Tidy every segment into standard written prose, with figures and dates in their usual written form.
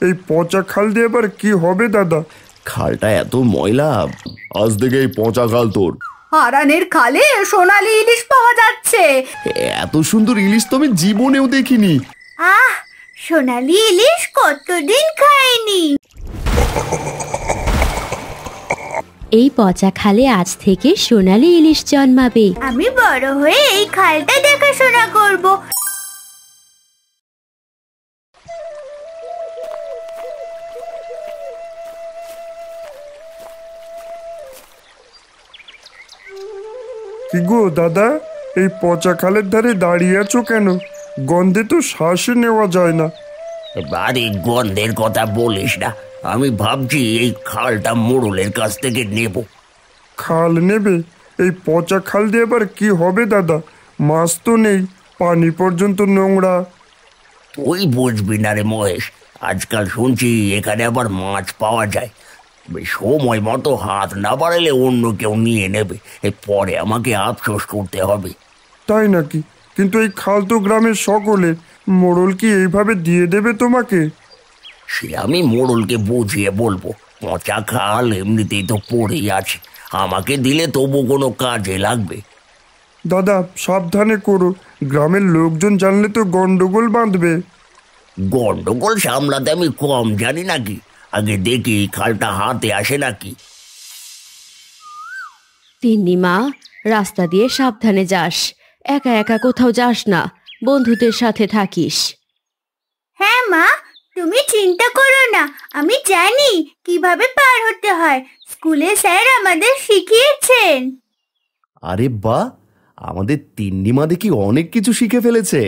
এই পচা খাল দিয়ে আবার কি হবে দাদা? খালটা এত ময়লা, আজ থেকে এই পচা খাল তোর। হারানের খালে সোনালী ইলিশ পাওয়া যাচ্ছে। এত সুন্দর ইলিশ তো আমি জীবনেও দেখিনি। আহ, সোনালী ইলিশ কতদিন খাইনি। এই পচা খালে আজ থেকে সোনালী ইলিশ জন্মাবে। আমি বড় হয়ে এই খালটা দেখাশোনা করব। কি গো দাদা, এই পচা খালের ধারে দাঁড়িয়ে আছো কেন? গন্ধে তো শ্বাসে নেওয়া যায় না। আরে গন্ধের কথা বলিস না, আমি ভাবছি এই খালটা মোড়লের কাছ থেকে নেব। খাল নেবে? এই পচা খাল দিয়ে আবার কি হবে দাদা? মাছ তো নেই, পানি পর্যন্ত নোংরা। তুই বুঝবি না রে মহেশ, আজকাল শুনছি এখানে আবার মাছ পাওয়া যায়। সময় মতো হাত না বাড়ালে অন্য কেউ নিয়ে নেবে, পরে আমাকে আফসোস করতে হবে। তাই নাকি? কিন্তু এই খাল তো গ্রামের সকলের, মোড়ল কি এইভাবে দিয়ে দেবে তোমাকে? সে আমি মোড়লকে বুঝিয়ে বলবো। পচা খাল এমনিতেই তো পড়েই আছে, আমাকে দিলে তবু কোনো কাজে লাগবে। দাদা সাবধানে করো, গ্রামের লোকজন জানলে তো গন্ডগোল বাঁধবে। গন্ডগোল সামলাতে আমি কম জানি নাকি? আগে দেখি খালটা হাতে আসে নাকি। তিন্নি মা, রাস্তা দিয়ে সাবধানে যাস, একা একা কোথাও যাস না, বন্ধুদের সাথে থাকিস। হ্যাঁ মা, তুমি চিন্তা করো না, আমি জানি কিভাবে পার হতে হয়। স্কুলে স্যার আমাদের শিখিয়েছেন। আরে বাহ, আমাদের তিন্নিমা দেখি অনেক কিছু শিখে ফেলেছে।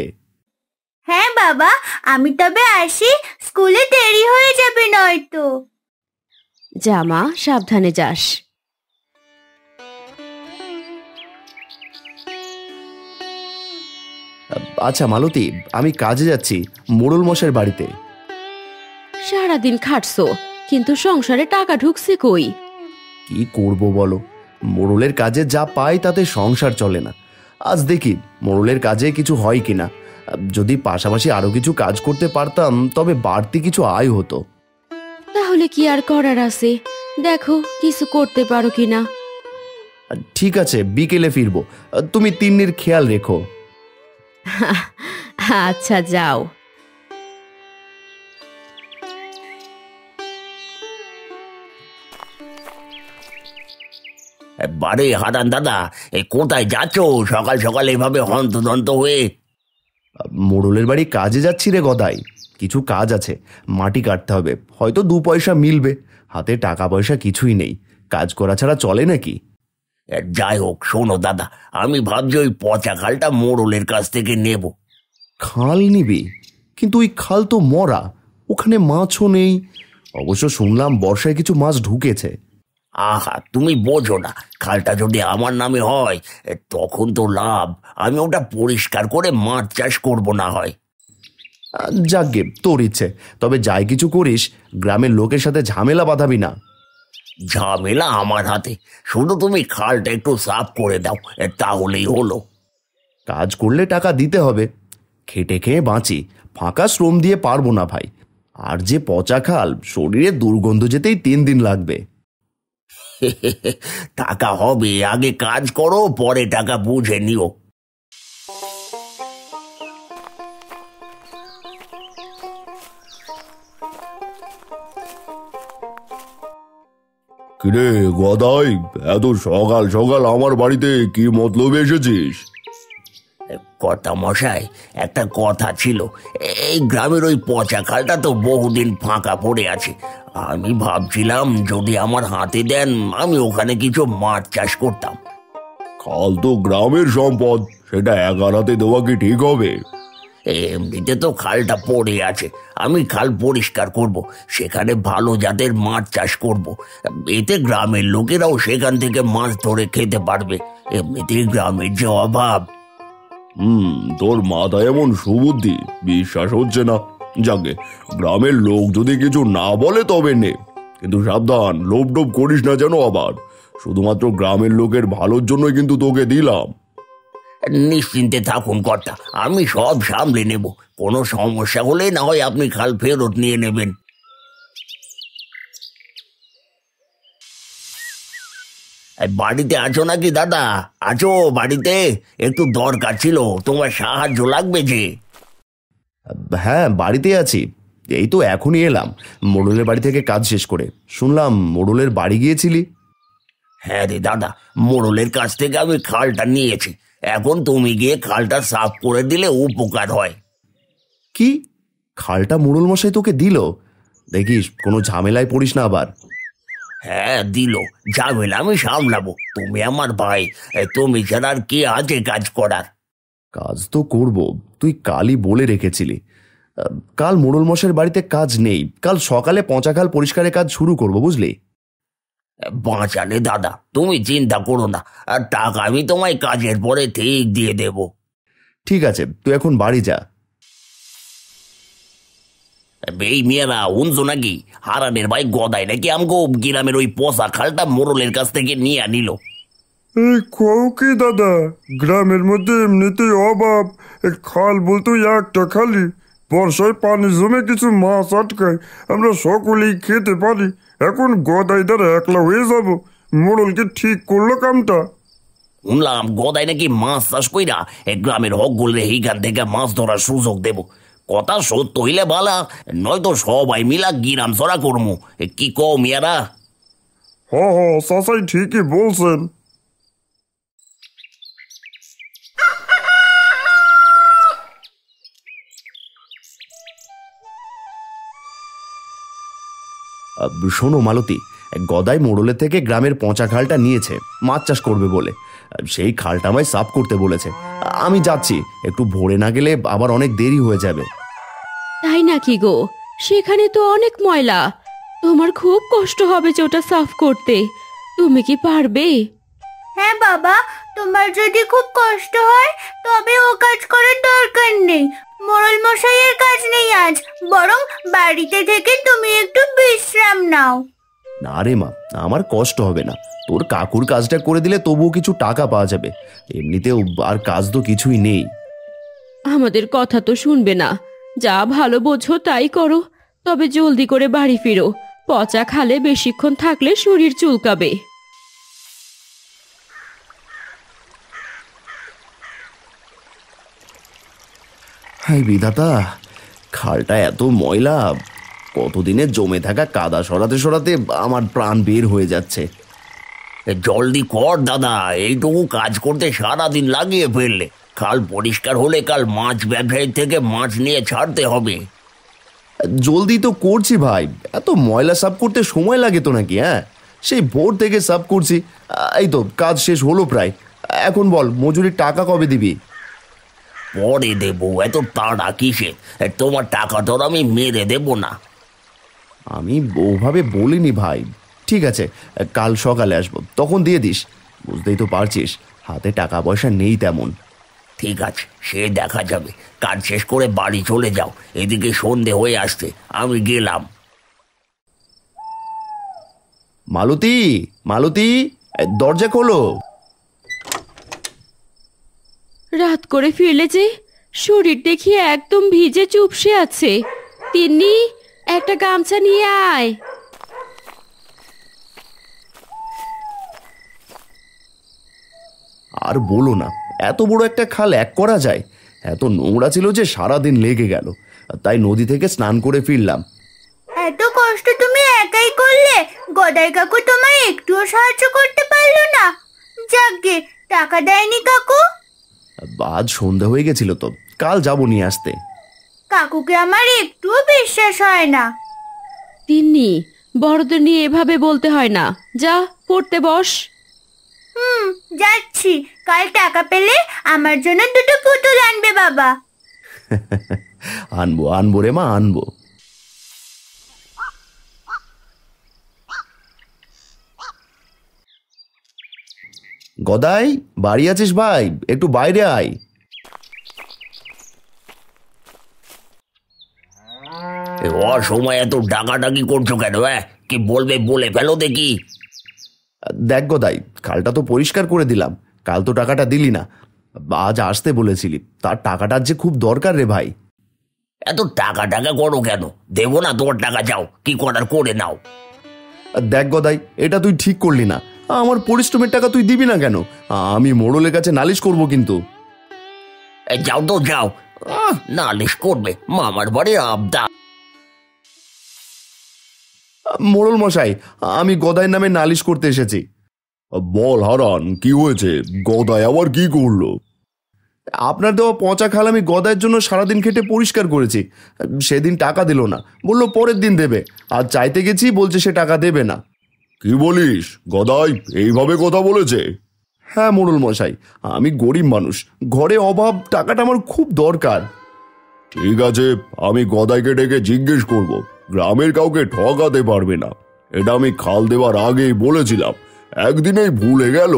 হ্যাঁ বাবা, আমি তবে আসি, স্কুলে দেরি হয়ে যাবে নয়তো। যা মা, সাবধানে যাস। আচ্ছা মালতী, আমি কাজে যাচ্ছি মোড়ল মশাইয়ের বাড়িতে। সারাদিন খাটছো, কিন্তু সংসারে টাকা ঢুকছে কই? কি করব বলো, মোড়লের কাজে যা পাই তাতে সংসার চলে না। আজ দেখি মোড়লের কাজে কিছু হয় কিনা। যদি পাশাপাশি আরো কিছু কাজ করতে পারতাম তবে বাড়তি কিছু আয় হতো। তাহলে কি আর করার আছে, দেখো কিছু করতে পারো কিনা। ঠিক আছে, বিকেলে ফিরবো, তুমি তিন্নির খেয়াল রেখো। আচ্ছা যাও। বারে হারান দাদা, কোথায় যাচ্ছ সকাল সকাল এভাবে হন্তদন্ত হয়ে? মোড়লের বাড়ি কাজে যাচ্ছি রে গদাই, কিছু কাজ আছে, মাটি কাটতে হবে, হয়তো 2 পয়সা মিলবে। হাতে টাকা পয়সা কিছুই নেই, কাজ করা ছাড়া চলে নাকি? যাই হোক শোনো দাদা, আমি ভাবছি ওই পচা খালটা মোড়লের কাছ থেকে নেব। খাল নিবি? কিন্তু ওই খাল তো মরা, ওখানে মাছও নেই। অবশ্য শুনলাম বর্ষায় কিছু মাছ ঢুকেছে। আহা, তুমি বোঝো না, খালটা যদি আমার নামে হয় তখন তো লাভ। আমি ওটা পরিষ্কার করে মাছ চাষ করব না হয়। যাকগে, তোর ইচ্ছে, তবে যাই কিছু করিস গ্রামের লোকের সাথে ঝামেলা বাঁধাবি না। ঝামেলা আমার হাতে, শুধু তুমি খালটা একটু সাফ করে দাও, তাহলেই হলো। কাজ করলে টাকা দিতে হবে, খেটে খেয়ে বাঁচি, ফাঁকা শ্রম দিয়ে পারবো না ভাই। আর যে পচা খাল, শরীরে দুর্গন্ধ যেতেই 3 দিন লাগবে। টাকা হবে, আগে কাজ করো, পরে টাকা বুঝে নিও। কিরে গদাই, এত সকাল সকাল আমার বাড়িতে কি মতলবে এসেছিস? কর্তা মশাই, একটা কথা ছিল। এই গ্রামের ওই পচা খালটা তো বহুদিন ফাঁকা পড়ে আছে। আমি ভাবছিলাম যদি আমার হাতে দেন আমি ওখানে কিছু মাছ চাষ করতাম। খাল তো গ্রামের সম্পদ, সেটা একার হাতে দেওয়া কি ঠিক হবে? এমনিতে তো খালটা পড়ে আছে, আমি খাল পরিষ্কার করব, সেখানে ভালো জাতের মাছ চাষ করব। এতে গ্রামের লোকেরাও সেখান থেকে মাছ ধরে খেতে পারবে। এমনিতেই গ্রামের যে অভাব। তোর মাথায় এমন সুবুদ্ধি, বিশ্বাস হচ্ছে না। যাকে গ্রামের লোক যদি কিছু না বলে তবে নে, কিন্তু সাবধান, লোভ টোভ করিস না যেন আবার। শুধুমাত্র গ্রামের লোকের ভালোর জন্যই কিন্তু তোকে দিলাম। নিশ্চিন্তে থাকুন কর্তা, আমি সব সামলে নেব। কোনো সমস্যা হলে না হয় আপনি খাল ফেরত নিয়ে নেবেন। বাড়িতে আছো নাকি দাদা? আছো বাড়িতে? একটু দরকার ছিল, তোমার সাহায্য লাগবে যে। হ্যাঁ, বাড়িতে আছি। এই তো এখনই এলাম মোড়লের বাড়ি থেকে কাজ শেষ করে। শুনলাম মোড়লের বাড়ি গিয়েছিলি। হ্যাঁ রে দাদা, মোড়লের কাছ থেকে আমি খালটা নিয়েছি। এখন তুমি গিয়ে খালটা সাফ করে দিলে উপকার হয়। কি, খালটা মোড়ল মশাই তোকে দিল? দেখিস কোনো ঝামেলায় পড়িস না আবার। হ্যাঁ দিল, ঝামেলা আমি সামলাবো। তুমি আমার ভাই, তুমি ছাড়া আর কি আছে কাজ করার? কাজ তো করব, তুই কালই বলে রেখেছিলি। কাল মোড়ল মশাইয়ের বাড়িতে কাজ নেই, কাল সকালে পচা খাল পরিষ্কারের কাজ শুরু করব, বুঝলি? বাঁচালে দাদা, তুমি চিন্তা করো না, আর টাকা আমি তোমায় কাজের পরে ঠিক দিয়ে দেব। ঠিক আছে, তুই এখন বাড়ি যা। এই মেয়েরা উনছো নাকি? হারানের ভাই গদাই নাকি আমগো গ্রামের ওই পচা খালটা মোড়লের কাছ থেকে নিয়ে আনিল। এই কও কি দাদা, গ্রামের মধ্যে এমনিতেই অভাব। এই খাল বলতো একটা খালি, বর্ষায় পানি জমে কিছু মাছ আটকায়, আমরা সকলেই খেতে পারি। এখন গদাইদার একলা হয়ে যাব, মোড়লকে ঠিক করলো কামটা। শুনলাম গদাই নাকি মাছ চাষ কইরা এই গ্রামের হকগুলো এইখান থেকে মাছ ধরার সুযোগ দেব। কথা সত্য হইলে বালা, নয়তো সবাই মিলা গিরাম ছড়া করমু। কি কও মিয়ারা? হ হ, চাচাই ঠিকই বলছেন। শোনো মালতী, গদাই মোড়লের থেকে গ্রামের পচা খালটা নিয়েছে মাছ চাষ করবে বলে। সেই খালটা আমায় সাফ করতে বলেছে। আমি যাচ্ছি, একটু ভোরে না গেলে আবার অনেক দেরি হয়ে যাবে। তাই নাকি গো? সেখানে তো অনেক ময়লা, তোমার খুব কষ্ট হবে যে ওটা সাফ করতে। তুমি কি পারবে? হ্যাঁ বাবা, তোমার যদি খুব কষ্ট হয় তবে ও কাজ করার দরকার নেই। মোড়ল মশাইয়ের কাজ নেই আজ, বরং বাড়িতে থেকে তুমি একটু বিশ্রাম নাও। না রে মা, আমার কষ্ট হবে না। তোর কাকুর কাজটা করে দিলে তবুও কিছু টাকা পাওয়া যাবে। এমনিতেও আর কাজ তো কিছুই নেই। আমাদের কথা তো শুনবে না। যা ভালো বোঝো তাই করো, তবে জলদি করে বাড়ি ফিরো। পচা খালে বেশিক্ষণ থাকলে শরীর চুলকাবে। হাই বিধাতা, খালটা এত ময়লা, কতদিনে জমে থাকা কাদা সরাতে সরাতে আমার প্রাণ বের হয়ে যাচ্ছে। জলদি কর দাদা, এইটুকু কাজ করতে সারাদিন লাগিয়ে ফেললে। খাল পরিষ্কার হলে কাল মাছ ব্যবসায়ীর থেকে মাছ নিয়ে ছাড়তে হবে। জলদি তো করছি ভাই, এত ময়লা সাফ করতে সময় লাগে তো নাকি? হ্যাঁ, সেই ভোর থেকে সাফ করছি। এই তো কাজ শেষ হলো প্রায়। এখন বল, মজুরির টাকা কবে দিবি? পরে দেবো, এত তাড়া কিসে? তোমার টাকা তো আমি মেরে দেবো না। আমি ওভাবে বলিনি ভাই। ঠিক আছে, কাল সকালে আসবো, তখন দিয়ে দিস। বুঝতেই তো পারছিস, হাতে টাকা পয়সা নেই তেমন। ঠিক আছে, সে দেখা যাবে। কাজ শেষ করে বাড়ি চলে যাও, এদিকে সন্ধে হয়ে আসছে, আমি গেলাম। মালতী, মালতী, দরজা খোলো। রাত করে ফিরলে যে, শরীর দেখিয়ে একদম ভিজে চুপসে আছে। তিন্নি, একটা গামছা নিয়ে আয়। আর বলো না, এত বড় একটা খাল এক করা যায়? এত নোংরা ছিল যে সারাদিন লেগে গেল, তাই নদী থেকে স্নান করে ফিরলাম। এত কষ্ট তুমি একাই করলে? গদাই কাকু তোমায় একটুও সাহায্য করতে পারলো না? যাকগে, টাকা দেয়নি কাকু? আজ সন্ধ্যা হয়ে গেছিল তো, কাল যাব নিয়ে আসতে। কাকুকে আমার একটুও বিশ্বাস হয় না। তিন্নি, বড়দের নিয়ে এভাবে বলতে হয় না। যা, পড়তে বস। যাচ্ছি। কাল টাকা পেলে আমার জন্য দুটো পুতুল আনবে বাবা। আনবো আনবো রে মা, আনবো। গদাই, বাড়ি আছিস ভাই? একটু বাইরে আয়। অসময় এত ডাকাডাকি করছো কেন? কি বলবে বলে ফেলো দেখি। দেখ গদাই, খালটা তো পরিষ্কার করে দিলাম, কাল তো টাকাটা দিলি না। আজ আসতে বলেছিলি, তার টাকাটার যে খুব দরকার রে ভাই। এত টাকা টাকা করো কেন? দেবো না তোমার টাকা, যাও কি করার করে নাও। দেখ গদাই, এটা তুই ঠিক করলি না। আমার পরিশ্রমের টাকা তুই দিবি না কেন? আমি মোড়লের কাছে নালিশ করব কিন্তু। যাও তো যাও, নালিশ করবে মামার বাড়ির আবদা। মোড়ল মশাই, আমি গদাইয়ের নামে নালিশ করতে এসেছি। বল হারান, কি হয়েছে? গদাই আবার কি করলো? আপনার দেওয়া পচা খাল আমি গদাইয়ের জন্য সারাদিন খেটে পরিষ্কার করেছি। সেদিন টাকা দিল না, বলল পরের দিন দেবে। আর চাইতে গেছি, বলছে সে টাকা দেবে না। কি বলিস? গদাই এইভাবে কথা বলেছে? হ্যাঁ মোড়ল মশাই, আমি গরিব মানুষ, ঘরে অভাব, টাকাটা আমার খুব দরকার। ঠিক আছে, আমি গদাইকে ডেকে জিজ্ঞেস করব। গ্রামের কাউকে ঠকাতে পারবে না, এটা আমি খাল দেওয়ার আগেই বলেছিলাম। একদিনেই ভুলে গেল।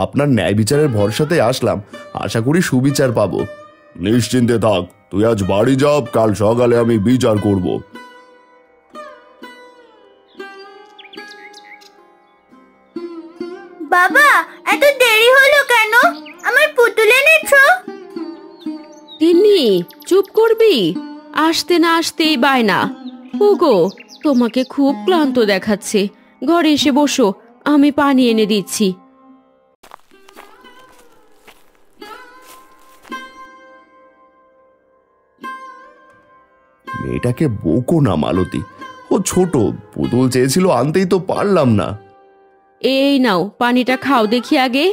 আপনার ন্যায় বিচারের ভরসাতে আসলাম, আশা করি সুবিচার পাবো। নিশ্চিন্তে থাক, তুই আজ বাড়ি যা, কাল সকালে আমি বিচার করব। বাবা, এত দেরি হলো কেন? আমার পুতুল এনেছো? তিন্নি, চুপ করবি? আসতে না আসতেই বায়না। ওগো, তোমাকে খুব ক্লান্ত দেখাচ্ছে, ঘরে এসে বসো, আমি পানি এনে দিচ্ছি। মেয়েটাকে বকো না মালতী, ও ছোট, পুতুল চেয়েছিল আনতেই তো পারলাম না। এই নাও, পানিটা খাও দেখি আগে।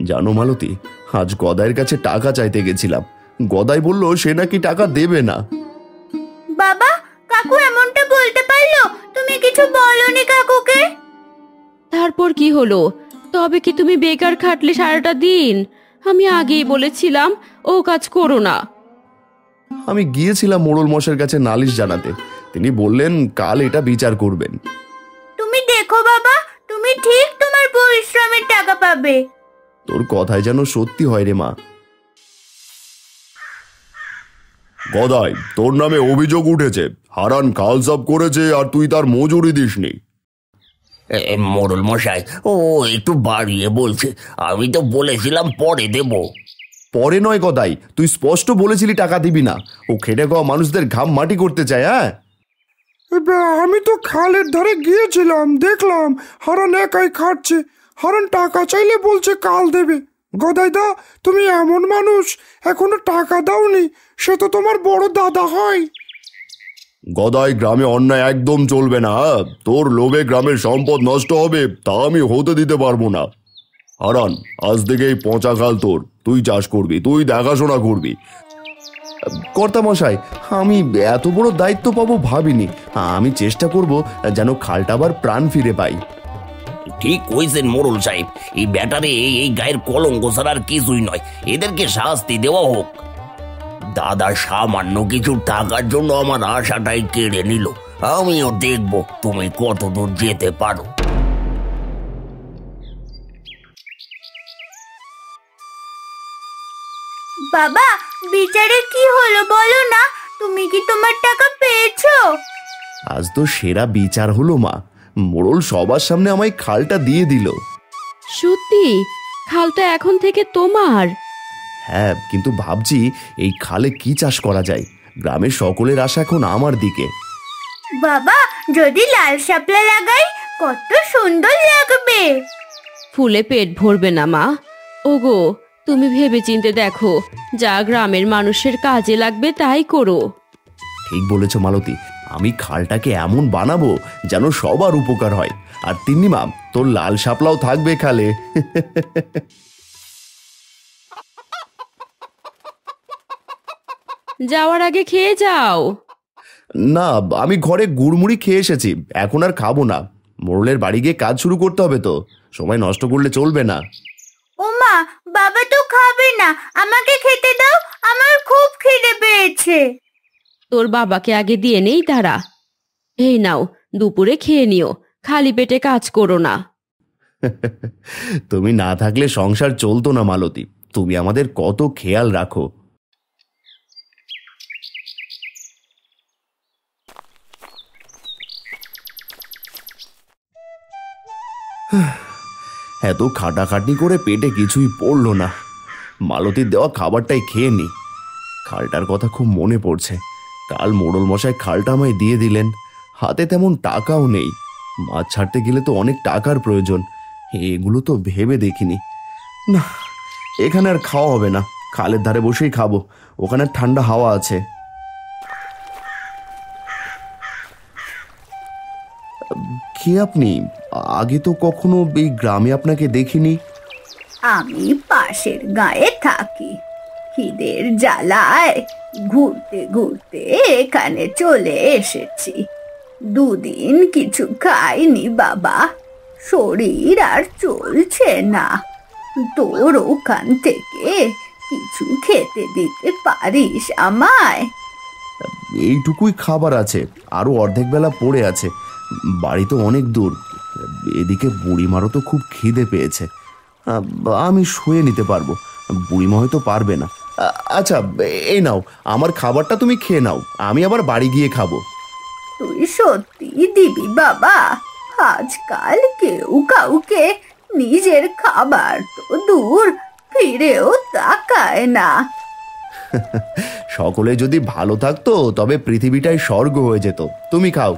জানো মালতী, আজ গদাইয়ের কাছে টাকা চাইতে গেছিলাম। গদাই বলল সে নাকি টাকা দেবে না। বাবা, কাকু এমনটা বলতে পারলো? তুমি কিছু বলনি কাকুকে? তারপর কি হলো? তবে কি তুমি বেকার খাটলে সারাটা দিন? আমি আগেই বলেছিলাম ও কাজ করো না। আমি গিয়েছিলাম মোড়ল মশাইয়ের কাছে নালিশ জানাতে, তিনি বললেন কাল এটা বিচার করবেন। তুমি দেখো বাবা, তুমি ঠিক তোমার পরিশ্রমের টাকা পাবে। তোর কথায় যেন সত্যি হয় রে মা। গদাই, তোর নামে অভিযোগ উঠেছে, হারান খাল সাফ করেছে আর তুই তার মজুরি দিসনি। মোড়ল মশাই, ও একটু বাড়িয়ে বলছে, আমি তো বলেছিলাম পরে দেব। পরে নয় গদাই, তুই স্পষ্ট বলেছিলি টাকা দিবি না। ও খেটে খাওয়া মানুষদের ঘাম মাটি করতে চায়। হ্যাঁ, আমি তো খালের ধারে গিয়েছিলাম, দেখলাম হারান একাই খাচ্ছে। হারান টাকা চাইলে বলছে কাল দেবে। গদাইদা, তুমি এমন মানুষ, এখনো টাকা দাওনি, সে তো তোমার বড় দাদা হয়। গদাই, গ্রামে অন্যায় একদম চলবে না। তোর লোভে গ্রামের সম্পদ নষ্ট হবে, তা আমি হতে দিতে পারবো না। হারান, আজ থেকে এই পচা খাল তোর, তুই চাষ করবি, তুই দেখাশোনা করবি। কর্তামশাই, আমি এত বড় দায়িত্ব পাবো ভাবিনি। আমি চেষ্টা করব যেন খালটা আবার প্রাণ ফিরে পাই। ঠিক কইছেন মোড়ল সাহেব, এই ব্যাটারে এই গায়ের কলঙ্ক ছাড়া আর কিছুই নয়, এদেরকে শাস্তি দেওয়া হোক। দাদা সামান্য কিছু টাকার জন্য আমার আশাটাই কেড়ে নিল। আমিও দেখব তুমি কতদূর যেতে পারো। বাবা, বিচারে কি হলো বলো না? তুমি কি তোমার টাকা পেয়েছো? আজ তো সেরা বিচার হলো মা। মোড়ল সবার সামনে আমায় খালটা দিয়ে দিল। সত্যি? খালটা এখন থেকে তোমার? হ্যাঁ, কিন্তু ভাবছি এই খালে কি চাষ করা যায়। গ্রামের সকলের আশা এখন আমার দিকে। বাবা, যদি লাল শাপলা লাগাই কত সুন্দর লাগবে। ফুলে পেট ভরবে না মা। ওগো, তুমি ভেবেচিন্তে দেখো, যা গ্রামের মানুষের কাজে লাগবে তাই করো। ঠিক বলেছ মালতী, আমি খালটাকে এমন বানাবো যেন সবার উপকার হয়। আর তিন্নিমা, তোর লাল শাপলাও থাকবে খালে। যাওয়ার আগে খেয়ে যাও। না, আমি ঘরে গুড়মুড়ি খেয়ে এসেছি, এখন আর খাবো না। মোড়লের বাড়ি গিয়ে কাজ শুরু করতে হবে তো, সময় নষ্ট করলে চলবে না। ওমা, বাবা তো খাবে না, আমাকে খেতে দাও, আমার খুব খিদে পেয়েছে। তোর বাবাকে আগে দিয়ে নেই তারা। এই নাও, দুপুরে খেয়ে নিও, খালি পেটে কাজ করো না। তুমি না থাকলে সংসার চলতো না মালতী, তুমি আমাদের কত খেয়াল রাখো। এত খাটাখাটনি করে পেটে কিছুই পড়লো না। মালতীর দেওয়া খাবারটাই খেয়ে নি। খালটার কথা খুব মনে পড়ছে, কাল মোড়ল মশাই খালটা আমায় দিয়ে দিলেন, হাতে তেমন টাকাও নেই। মাছ ছাড়তে গেলে তো অনেক টাকার প্রয়োজন, এগুলো তো ভেবে দেখিনি। না, এখানে আর খাওয়া হবে না, খালের ধারে বসেই খাবো, ওখানে ঠান্ডা হাওয়া আছে। কে আপনি? আগে তো কখনো এই গ্রামে আপনাকে দেখিনি। আমি পাশের গায়ে থাকি, খিদের জ্বালায় ঘুরতে ঘুরতে এখানে চলে এসেছি। দুদিন কিছু খাইনি বাবা, শরীর আর চলছে না। তোর ওখান থেকে কিছু খেতে দিতে পারিস আমায়? এইটুকুই খাবার আছে, আরো অর্ধেক বেলা পড়ে আছে। বাড়ি তো অনেক দূর, এদিকে বুড়িমারও তো খুব খিদে পেয়েছে। আমি শুয়ে নিতে পারবো, বুড়িমা হয়তো পারবে না। আচ্ছা, এই নাও, আমার খাবারটা তুমি খেয়ে নাও, আমি আবার বাড়ি গিয়ে খাবো। তুই সত্যি দিবি বাবা? আজকাল কেউ কাউকে নিজের খাবার তো দূর, ফিরেও তাকায় না। সকলে যদি ভালো থাকতো তবে পৃথিবীটাই স্বর্গ হয়ে যেত। তুমি খাও।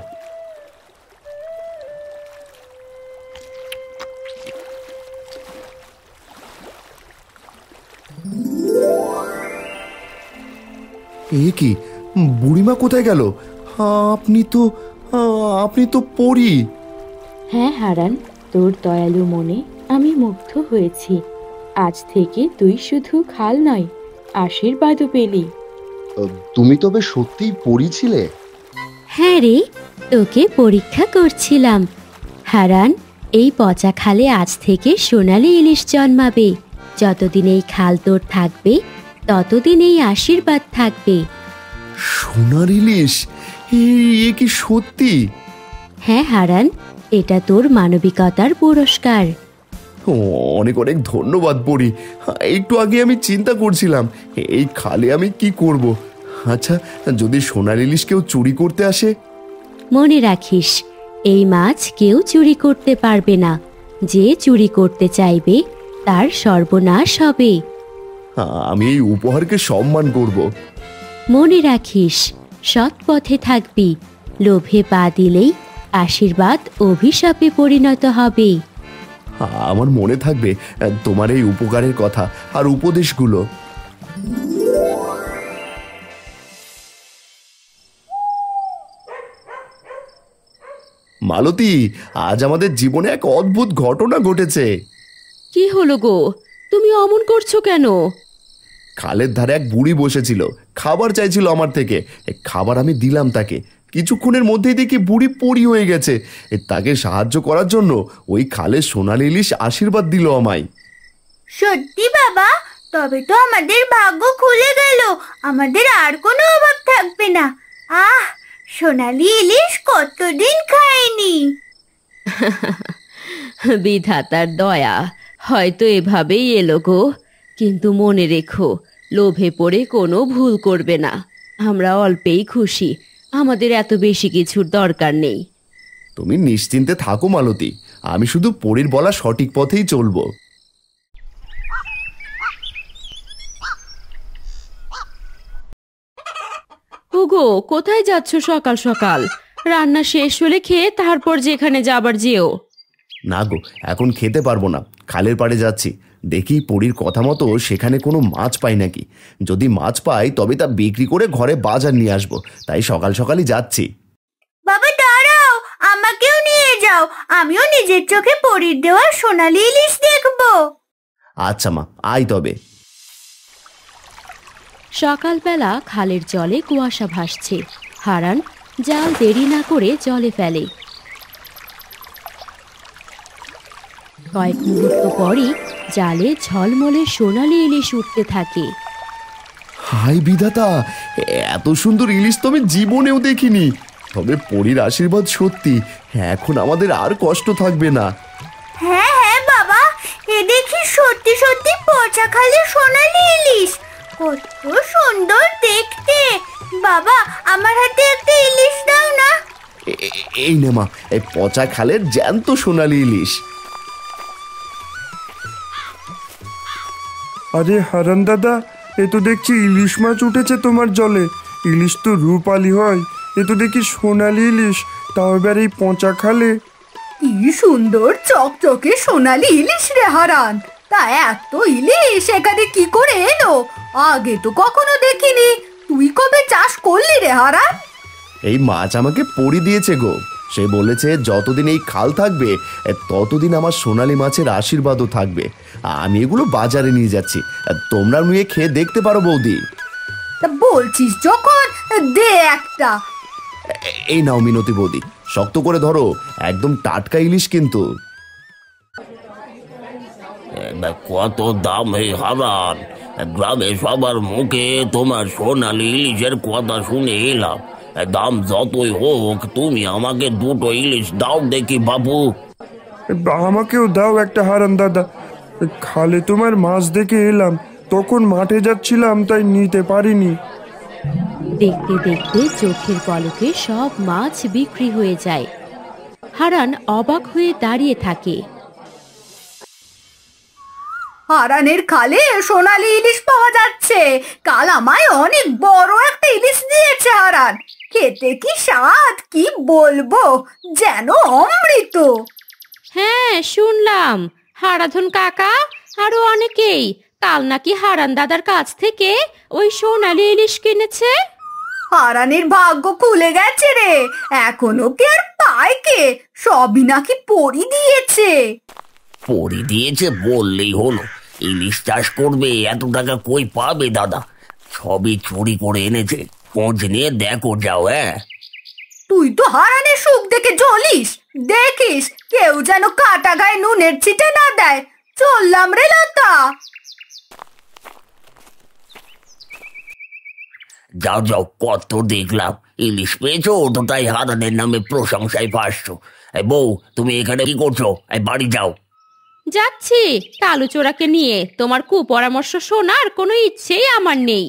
এ কি, বুড়িমা কোথায় গেল? আপনি তো পড়ি। হ্যাঁ হারান, তোর দয়ালু মনে আমি মুগ্ধ হয়েছি। আজ থেকে তুই শুধু খাল নয়, আশীর্বাদও পেলি। তুমি তবে সত্যিই পড়ি ছিলে? হ্যাঁ রে, তোকে পরীক্ষা করছিলাম। হারান, এই পচা খালে আজ থেকে সোনালি ইলিশ জন্মাবে। যতদিন এই খাল তোর থাকবে ততদিন এই আশীর্বাদ থাকবে। সোনার ইলিশ? এ কি সত্যি? হ্যাঁ হারান, এটা তোর মানবিকতার পুরস্কার। অনেক অনেক ধন্যবাদ পড়ি। একটু আগে আমি চিন্তা করছিলাম এই খালে আমি কি করব। আচ্ছা, যদি সোনার ইলিশ কেউ চুরি করতে আসে? মনে রাখিস, এই মাছ কেউ চুরি করতে পারবে না। যে চুরি করতে চাইবে তার সর্বনাশ হবে। আমি এই উপহারকে সম্মান করব। মনে রাখিস, সৎ পথে থাকবি। লোভে পা দিলেই আশীর্বাদ অভিশাপে পরিণত হবে। আমার মনে থাকবে তোমার এই উপকারের কথা আর উপদেশগুলো। মালতী, আজ আমাদের জীবনে এক অদ্ভুত ঘটনা ঘটেছে। কি হলো গো, তুমি অমন করছো কেন? খালের ধারে এক বুড়ি বসেছিল, খাবার চাইছিল আমার থেকে। খাবার আমি দিলাম তাকে, কিছুক্ষণের মধ্যেই দেখি বুড়ি পড়ি হয়ে গেছে। তাকে সাহায্য করার জন্য ওই খালের সোনালি ইলিশ আশীর্বাদ দিল আমায়। সত্যি বাবা? তবে তো আমাদের ভাগ্য খুলে গেল, আমাদের আর কোনো অভাব থাকবে না। আহ, সোনালি ইলিশ কতদিন খাইনি। বিধাতার দয়া হয়তো এভাবেই এলো গো। কিন্তু মনে রেখো, লোভে পড়ে কোনো ভুল করবে না। আমরা অল্পেই খুশি, আমাদের এত বেশি কিছুর দরকার নেই। তুমি নিশ্চিন্তে থাকো মালতী, আমি শুধু পরীর বলা সঠিক পথেই চলবো। ওগো, কোথায় যাচ্ছ সকাল সকাল? রান্না শেষ হলে খেয়ে তারপর যেখানে যাবার যেও। না গো, এখন খেতে পারবো না, খালের পাড়ে যাচ্ছি। দেখি পরীর কথা মতো সেখানে কোনো মাছ পাই নাকি। যদি মাছ পাই তবে তা বিক্রি করে ঘরে বাজার নিয়ে আসবো, তাই সকাল সকালই যাচ্ছি। বাবা দাঁড়াও, আমাকেও নিয়ে যাও, আমিও নিজের চোখে পরীর দেওয়া সোনালি ইলিশ দেখবো। আচ্ছা মা, আয় তবে। সকালবেলা খালের জলে কুয়াশা ভাসছে। হারান জাল দেরি না করে জলে ফেলে। কয়েক মুহূর্ত পরই জালে ঝলমলে সোনালি ইলিশ উঠতে থাকে। হাই বিধাতা, এত সুন্দর ইলিশ তো আমি জীবনেও দেখিনি। তবে পরীর আশীর্বাদ সত্যি, এখন আমাদের আর কষ্ট থাকবে না। হ্যাঁ হ্যাঁ বাবা, এ দেখি সত্যি সত্যি পচা খালের সোনালি ইলিশ, কত সুন্দর দেখতে। বাবা, আমার হাতে একটা ইলিশ দাও না। এই নে মা, এই পচা খালের জ্যান্ত সোনালি ইলিশ। আরে হারান দাদা, এ তো দেখছি ইলিশ মাছ উঠেছে তোমার জলে। ইলিশ তো রূপালি হয়, এ তো দেখি সোনালি ইলিশ, তাও এবার এই পচা খালে। কি সুন্দর চকচকে সোনালি ইলিশ রে হারান। তা এত ইলিশ এখানে কি করে এলো? আগে তো কখনো দেখিনি। তুই কবে চাষ করলি রে হারান? এই মাছ আমাকে পরি দিয়েছে গো। সে বলেছে যতদিন এই খাল থাকবে ততদিন আমার সোনালী মাছের আশীর্বাদও থাকবে। আমি এগুলো বাজারে নিয়ে যাচ্ছি, তোমরা নিয়ে খেয়ে দেখতে পারো বৌদি। তা বলছিস যখন, দে একটা। এই নাও মিনতি বৌদি, শক্ত করে ধরো, একদম টাটকা ইলিশ কিন্তু। কত দাম এই হারান? গ্রামে সবার মুখে তোমার সোনালি ইলিশের কথা শুনে এলাম। দাম যতই হোক, তুমি আমাকে দুটো ইলিশ দাও দেখি বাবু। আমাকেও দাও একটা হারান দাদা। খালে তোমার মাছ দেখে এলাম, তখন মাঠে যাচ্ছিলাম তাই নিতে পারিনি। দেখতে দেখতে চোখের পলকে সব মাছ বিক্রি হয়ে যায়। হারান অবাক হয়ে দাঁড়িয়ে থাকে। হারানের খালে সোনালি ইলিশ পাওয়া যাচ্ছে। কাল আমায় অনেক বড় একটা ইলিশ দিয়েছে হারান। খেতে কি স্বাদ, কি বলবো, যেন অমৃত। হ্যাঁ, শুনলাম হারাধন কাকা আরো অনেকেই কাল নাকি হারান দাদার কাছ থেকে ওই সোনালি ইলিশ কিনেছে। হারানের ভাগ্য খুলে গেছে রে, এখনো কি আর পায় কে? সবই নাকি পরি দিয়েছে। পরি দিয়েছে বললেই হলো। ইলিশ চাষ করবে, এত টাকা কই পাবে দাদা? সবই চুরি করে এনেছে। খোঁজ নিয়ে দেখো যাও। হ্যাঁ, তুই তো হারানের সুখ দেখে জ্বলিস। দেখিস কেউ যেন কাটা গায়ে নুনের ছিটে না দেয়। চললাম রে লতা। যাও যাও, কত দেখলাম ইলিশ পেয়েছো তো তাই হারানের নামে প্রশংসায় ভাসছো। বউ, তুমি এখানে কি করছো? বাড়ি যাও। যাচ্ছি, কালু চোরাকে নিয়ে তোমার কুপরামর্শ শোনার কোনো ইচ্ছেই আমার নেই।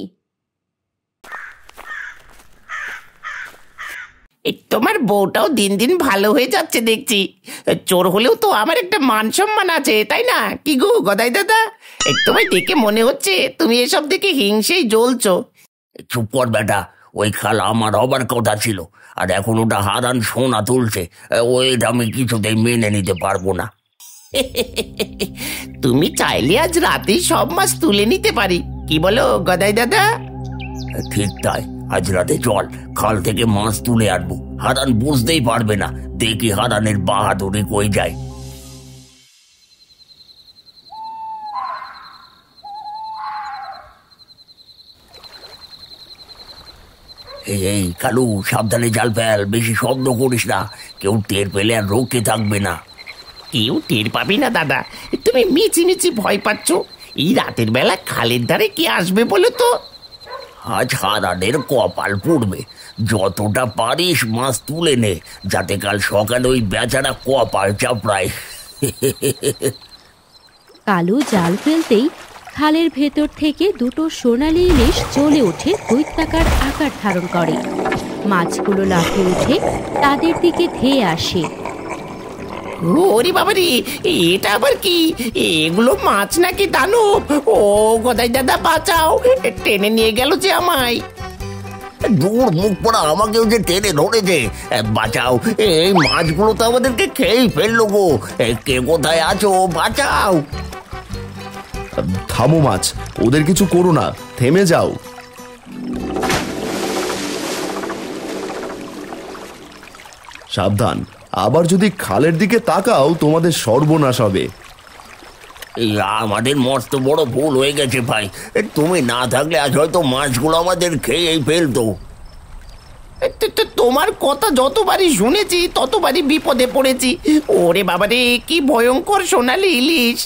তোমার বউটাও দিন দিন ভালো হয়ে যাচ্ছে দেখছি। চোর হলেও তো আমার একটা মান সম্মান আছে, তাই না? কি গো গদাই দাদা, তোমায় দেখে মনে হচ্ছে তুমি এসব দেখে হিংসেই জ্বলছো। চুপ কর বেটা, ওই খাল আমার হবার কথা ছিল, আর এখন ওটা হারান সোনা তুলছে। ওইটা আমি কিছুতেই মেনে নিতে পারবো না। তুমি চাইলে আজ রাতেই সব মাছ তুলে নিতে পারি, কি বলো গদাই দাদা? ঠিক তাই, আজ রাতে চল, খাল থেকে মাছ তুলে আনবো। হারান বুঝতেই পারবে না। দেখি হারানের বাহাদুরি কই যায়। এই কালু, সাবধানে জাল ফেল, বেশি শব্দ করিস না। কেউ টের পেলে আর রক্ষে থাকবে না। কেউ টের পাবি না দাদা, তুমি মিচি মিচি ভয় পাচ্ছ। এই রাতের বেলা খালের ধারে কে আসবে বলো তো? আজ হারানের কপাল পড়বে। যতটা পারিস মাছ তুলে নে, যাতে কাল সকালে ওই বেচারা কপাল চাপড়ায়। কালু জাল ফেলতেই খালের ভেতর থেকে দুটো সোনালি ইলিশ জ্বলে ওঠে দৈত্যাকার আকার ধারণ করে। মাছগুলো লাফিয়ে উঠে তাদের দিকে ধেয়ে আসে। ওরে বাবারে, এটা আবার কি? এগুলো মাছ নাকি দানব? ও গদাই দাদা বাঁচাও, টেনে নিয়ে গেল যে আমায়। দূর মুখ পড়া, আমাকেও যে টেনে ধরেছে। বাঁচাও, এই মাছগুলো তো আমাদেরকে খেয়েই ফেললো গো। কে কোথায় আছো, বাঁচাও। থামো মাছ, ওদের কিছু করো না, থেমে যাও। সাবধান, আবার যদি খালের দিকে তাকাও তোমাদের সর্বনাশ হবে। আমাদের মস্ত বড় ভুল হয়ে গেছে ভাই। তুমি না থাকলে আজ হয়তো মাছগুলো আমাদের খেয়েই ফেলতো। তোমার কথা যতবারই শুনেছি ততবারই বিপদে পড়েছি। ওরে বাবারে, কি ভয়ঙ্কর সোনালি ইলিশ!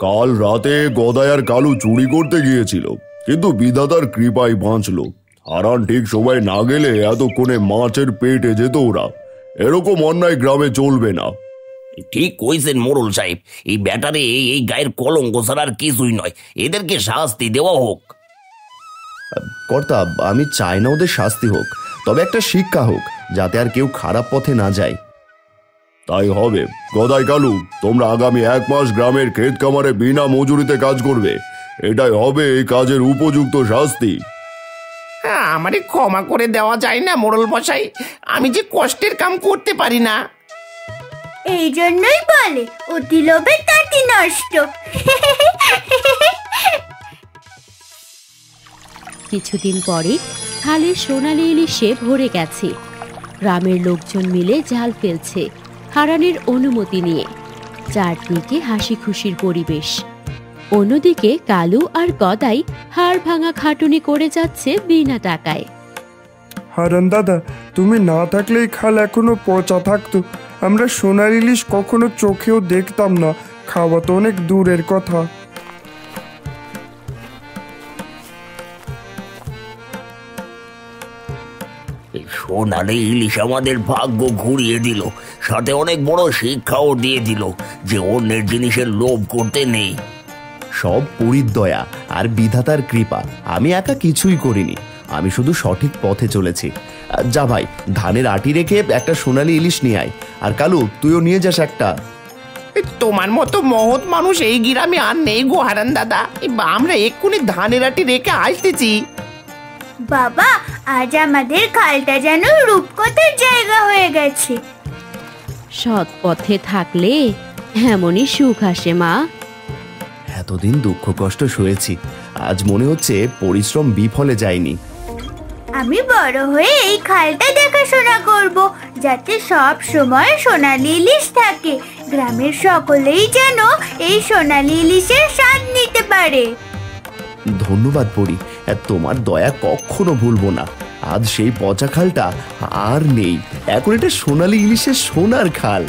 কাল রাতে গদাই আর কালু চুরি করতে গিয়েছিল, কিন্তু বিধাতার কৃপায় বাঁচলো। হারান ঠিক সময় না গেলে এতক্ষণে মাছের পেটে যেত ওরা। এরকম অন্যায় গ্রামে চলবে না। ঠিক কইছেন মোড়ল সাহেব। এই ব্যাটারে এই গায়ের কলঙ্ক ছাড়া আর কিছুই নয়। এদেরকে শাস্তি দেওয়া হোক। কর্তা, আমি চাই না ওদের শাস্তি হোক, তবে একটা শিক্ষা হোক, যাতে আর কেউ খারাপ পথে না যায়। তাই হবে। গদাই কালু, তোমরা আগামী 1 মাস গ্রামের ক্ষেত খামারে বিনা মজুরিতে কাজ করবে। এটাই হবে এই কাজের উপযুক্ত শাস্তি। আমারে ক্ষমা করে দেওয়া যায় না মোড়ল মশাই, আমি যে কষ্টের কাম করতে পারি না। এই জন্যই বলে অতি লোভে তাঁতি নষ্ট। কিছুদিন পরে খালে সোনালি ইলিশে ভরে গেছে। গ্রামের লোকজন মিলে জাল ফেলছে হারানের অনুমতি নিয়ে। চারদিকে হাসি খুশির পরিবেশ। অন্যদিকে কালু আর গদাই হাড় ভাঙা খাটুনি করে যাচ্ছে বিনা টাকায়। হারান দাদা, তুমি না থাকলে এই খাল এখনো পচা থাকতো। আমরা সোনার ইলিশ কখনো চোখেও দেখতাম না, খাওয়া তো অনেক দূরের কথা। এই সোনালি ইলিশ আমাদের ভাগ্য ঘুরিয়ে দিল, সাথে অনেক বড় শিক্ষাও দিয়ে দিল যে অন্যের জিনিসের লোভ করতে নেই। সব পুরীর দয়া আর বিধাতার কৃপা। আমি একা কিছুই করিনি, আমি শুধু সঠিক পথে চলেছি। যা ভাই, ধানের আটি রেখে একটা সোনালি ইলিশ নিয়ে আয়। আর কালু, তুইও নিয়ে যাস একটা। তোমার মতো মহৎ মানুষ এই গ্রামে আর নেই গো হারান দাদা। আমরা এক্ষুনি ধানের আটি রেখে আসতেছি। বাবা, আজ আমাদের খালটা যেন রূপকথার জায়গা হয়ে গেছে। সৎ পথে থাকলে এমনই সুখ আসে মা। এতদিন দুঃখ কষ্ট সয়েছি, আজ মনে হচ্ছে পরিশ্রম বিফলে যায়নি। আমি বড় হয়ে এই খালটা দেখাশোনা করব, যাতে সব সময় সোনালি ইলিশ থাকে। গ্রামের সকলেই যেন এই সোনালি ইলিশের স্বাদ নিতে পারে। ধন্যবাদ পরি, তোমার দয়া কখনো ভুলবো না। আজ সেই পচা খালটা আর নেই, এখন এটা সোনালি ইলিশের সোনার খাল।